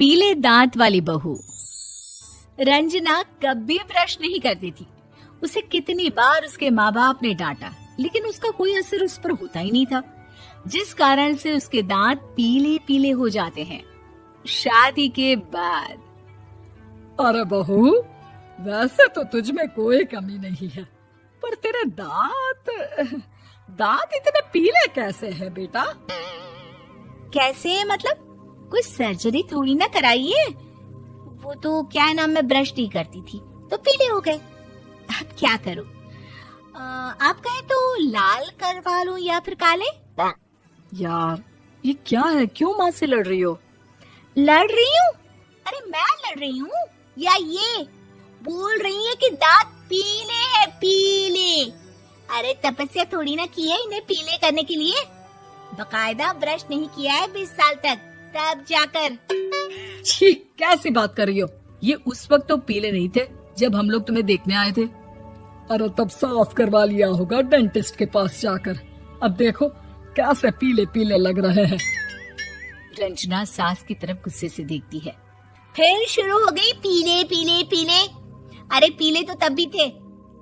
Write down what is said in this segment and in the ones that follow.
पीले दांत वाली बहू। रंजना कभी ब्रश नहीं करती थी। उसे कितनी बार उसके माँ बाप ने डांटा, लेकिन उसका कोई असर उस पर होता ही नहीं था, जिस कारण से उसके दांत पीले पीले हो जाते हैं। शादी के बाद। अरे बहू, वैसे तो तुझ में कोई कमी नहीं है, पर तेरे दांत इतने पीले कैसे हैं बेटा? कैसे मतलब? कोई सर्जरी थोड़ी ना कराई है। वो तो क्या नाम, मैं ब्रश नहीं करती थी तो पीले हो गए। अब क्या करूं? आप कहें तो लाल करवा लूं या फिर काले? यार ये क्या है, क्यों माँ से लड़ रही हो? लड़ रही हूँ? अरे मैं लड़ रही हूँ या ये बोल रही है कि दांत पीले हैं, पीले। अरे तपस्या थोड़ी ना की है इन्हें पीले करने के लिए। बकायदा ब्रश नहीं किया है 20 साल तक, तब जाकर। छी, कैसी बात कर रही हो? ये उस वक्त तो पीले नहीं थे जब हम लोग तुम्हें देखने आए थे। अरे तब साफ करवा लिया होगा डेंटिस्ट के पास जाकर। अब देखो कैसे पीले पीले लग रहे हैं। रंजना सास की तरफ गुस्से से देखती है। फिर शुरू हो गई पीले पीले पीले। अरे पीले तो तब भी थे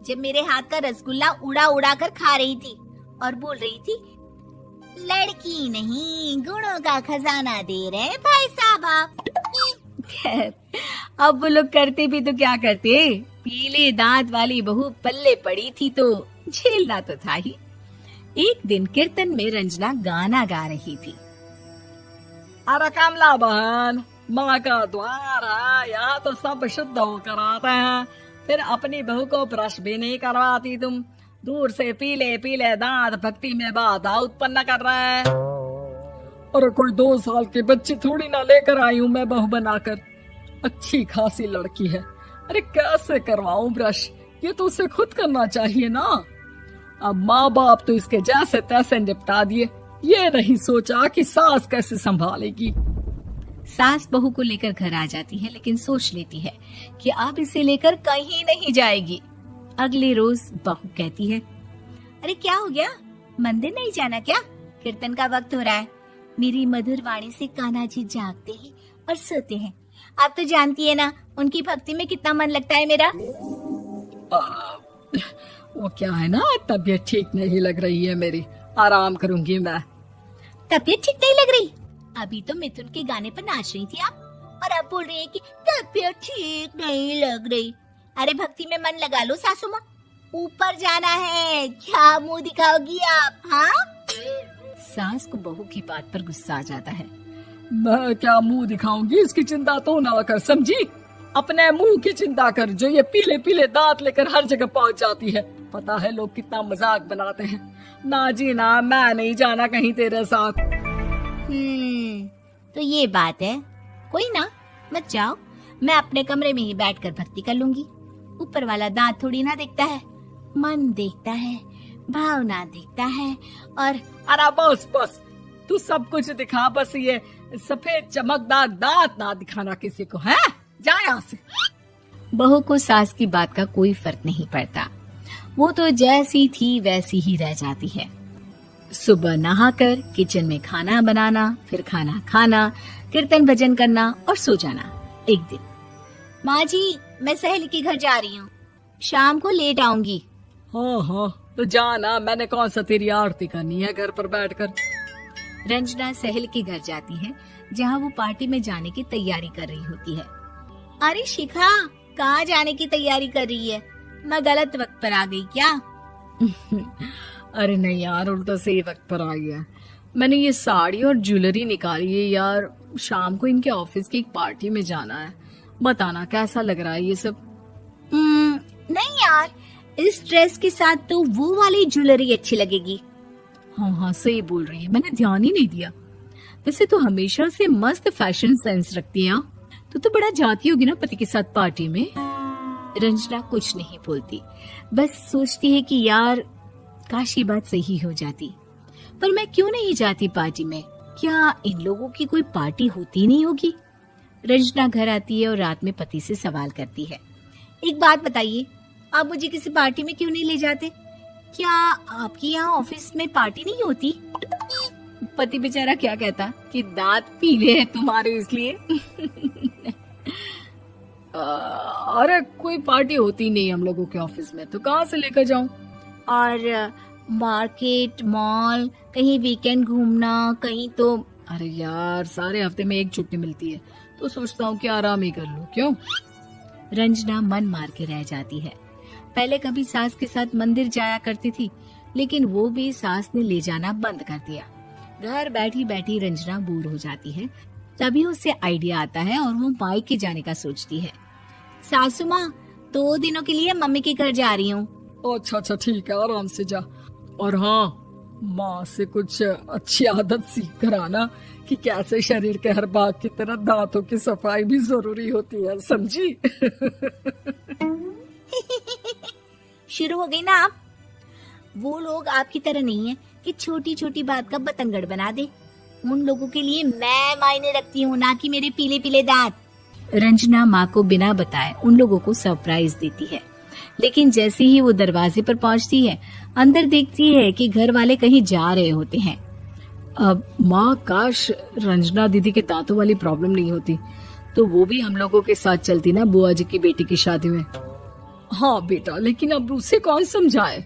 जब मेरे हाथ का रसगुल्ला उड़ा उड़ा कर खा रही थी और बोल रही थी, लड़की नहीं गुणों का खजाना दे रहे भाई साहब आप। खैर, अब वो लोग करते भी तो क्या करते, पीले दांत वाली बहू पल्ले पड़ी थी तो झेलना तो था ही। एक दिन कीर्तन में रंजना गाना गा रही थी। अरे कमला बहन, माँ का द्वार है, यहाँ तो सब शुद्ध होकर आते हैं, फिर अपनी बहू को ब्रश भी नहीं करवाती तुम। दूर से पीले पीले दांत भक्ति में बाधा उत्पन्न कर रहे हैं। अरे कोई 2 साल के बच्चे थोड़ी ना लेकर आई हूँ मैं बहू बनाकर। अच्छी खासी लड़की है, अरे कैसे करवाऊं ब्रश? ये तो उसे खुद करना चाहिए ना। अब माँ बाप तो इसके जैसे तैसे निपटा दिए, ये नहीं सोचा कि सास कैसे संभालेगी। सास बहू को लेकर घर आ जाती है, लेकिन सोच लेती है कि अब इसे लेकर कहीं नहीं जाएगी। अगले रोज बहू कहती है, अरे क्या हो गया, मंदिर नहीं जाना क्या? कीर्तन का वक्त हो रहा है। मेरी मधुर वाणी से कान्हा जी जागते हैं और सोते हैं। आप तो जानती है ना उनकी भक्ति में कितना मन लगता है मेरा। वो क्या है ना, तबीयत ठीक नहीं लग रही है मेरी, आराम करूंगी मैं। तबीयत ठीक नहीं लग रही? अभी तो मिथुन के गाने पर नाच रही थी आप, और अब बोल रही है कि तबीयत ठीक नहीं लग रही। अरे भक्ति में मन लगा लो सासू माँ, ऊपर जाना है, क्या मुंह दिखाओगी आप? हाँ? सास को बहू की बात पर गुस्सा आ जाता है। मैं क्या मुंह दिखाऊंगी, इसकी चिंता तो ना कर, समझी? अपने मुंह की चिंता कर, जो ये पीले पीले दांत लेकर हर जगह पहुंच जाती है। पता है लोग कितना मजाक बनाते हैं। ना जी ना, मैं नहीं जाना कहीं तेरे साथ। तो ये बात है। कोई ना, मत जाओ, मैं अपने कमरे में ही बैठकर भक्ति कर लूंगी। ऊपर वाला दांत थोड़ी ना देखता है, मन देखता है, भावना देखता है। और अरे बस बस, तू सब कुछ दिखा, बस ये सफेद चमकदार दांत ना दिखाना किसी को, है? जा यहाँ से। बहू को सास की बात का कोई फर्क नहीं पड़ता, वो तो जैसी थी वैसी ही रह जाती है। सुबह नहाकर किचन में खाना बनाना, फिर खाना खाना, कीर्तन भजन करना और सो जाना। एक दिन, माँ जी मैं सहेली के घर जा रही हूँ, शाम को लेट आऊंगी। हाँ हाँ, तो जाना, मैंने कौन सा तेरी आरती करनी है घर पर बैठकर। रंजना सहेली के घर जाती है, जहाँ वो पार्टी में जाने की तैयारी कर रही होती है। अरे शिखा, कहाँ जाने की तैयारी कर रही है? मैं गलत वक्त पर आ गई क्या? अरे नहीं यार, उल्टा सही वक्त पर आ गया। मैंने ये साड़ी और ज्वेलरी निकाली है यार, शाम को इनके ऑफिस की एक पार्टी में जाना है। बताना कैसा लग रहा है ये सब? नहीं यार, इस ड्रेस के साथ तो वो वाली ज्वेलरी अच्छी लगेगी। हाँ हाँ सही बोल रही है, मैंने ध्यान ही नहीं दिया। वैसे तो हमेशा से मस्त फैशन सेंस रखती है। तो बड़ा जाती होगी ना पति के साथ पार्टी में। रंजना कुछ नहीं बोलती, बस सोचती है कि यार काश ये बात सही हो जाती, पर मैं क्यों नहीं जाती पार्टी में? क्या इन लोगों की कोई पार्टी होती नहीं होगी? रंजना घर आती है और रात में पति से सवाल करती है, एक बात बताइए, आप मुझे किसी पार्टी में क्यों नहीं ले जाते? क्या आपके यहाँ ऑफिस में पार्टी नहीं होती? पति बेचारा क्या कहता कि दांत पीले हैं तुम्हारे इसलिए। अरे कोई पार्टी होती नहीं हम लोगों के ऑफिस में, तो कहाँ से लेकर जाऊं? और मार्केट, मॉल, कहीं वीकेंड घूमना, कहीं तो। अरे यार, सारे हफ्ते में एक छुट्टी मिलती है, तो सोचता हूँ कि आराम ही कर लूं। क्यों? रंजना मन मार के रह जाती है। पहले कभी सास के साथ मंदिर जाया करती थी, लेकिन वो भी सास ने ले जाना बंद कर दिया। घर बैठी बैठी रंजना बोर हो जाती है। तभी उसे आइडिया आता है और वो मायके जाने का सोचती है। सासू माँ, 2 दिनों के लिए मम्मी के घर जा रही हूँ। अच्छा ठीक है, आराम से जा। और हाँ, माँ से कुछ अच्छी आदत सीख कर आना कि कैसे शरीर के हर भाग की तरह दांतों की सफाई भी जरूरी होती है, समझी? शुरू हो गई ना आप। वो लोग आपकी तरह नहीं है कि छोटी छोटी बात का बतंगड़ बना दे। उन लोगों के लिए मैं मायने रखती हूँ, ना कि मेरे पीले पीले दांत। रंजना माँ को बिना बताए उन लोगों को सरप्राइज देती है, लेकिन जैसे ही वो दरवाजे पर पहुंचती है, अंदर देखती है कि घर वाले कहीं जा रहे होते हैं। अब माँ, काश रंजना दीदी के दांतों वाली प्रॉब्लम नहीं होती, तो वो भी हम लोगों के साथ चलती ना बुआ जी की बेटी की शादी में। हाँ बेटा, लेकिन अब उसे कौन समझाए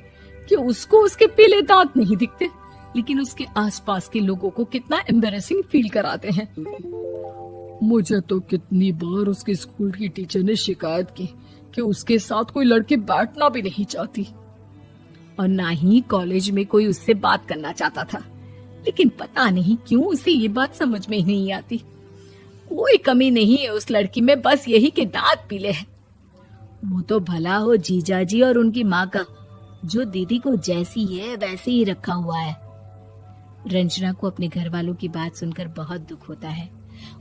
कि उसको उसके पीले दांत नहीं दिखते, लेकिन उसके आसपास के लोगों को कितना एम्बैरेसिंग फील कराते हैं। मुझे तो कितनी बार उसके स्कूल की टीचर ने शिकायत की कि उसके साथ कोई लड़की बैठना भी नहीं चाहती, और ना ही कॉलेज में कोई उससे बात करना चाहता था। लेकिन पता नहीं क्यों उसे ये बात समझ में ही नहीं आती। कोई कमी नहीं है उस लड़की में, बस यही कि दांत पीले हैं। वो तो भला हो जीजाजी और उनकी माँ का, जो दीदी को जैसी है वैसे ही रखा हुआ है। रंजना को अपने घर वालों की बात सुनकर बहुत दुख होता है।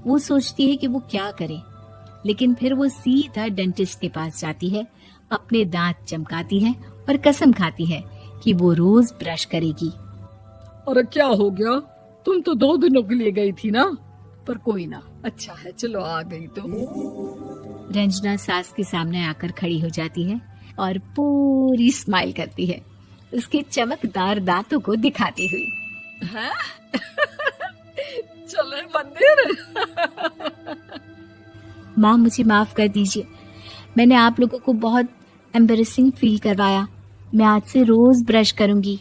वो सोचती है कि वो क्या करे, लेकिन फिर वो सीधा डेंटिस्ट के पास जाती है, अपने दांत चमकाती है और कसम खाती है कि वो रोज ब्रश करेगी। अरे क्या हो गया? तुम तो 2 दिनों के लिए गई थी ना। पर कोई ना, अच्छा है, चलो आ गई तो। रंजना सास के सामने आकर खड़ी हो जाती है और पूरी स्माइल करती है, उसके चमकदार दांतों को दिखाती हुई। चले मंदिर। माँ, मुझे माफ कर दीजिए, मैंने आप लोगों को बहुत एम्बैरेसिंग फील करवाया। मैं आज से रोज ब्रश करूंगी।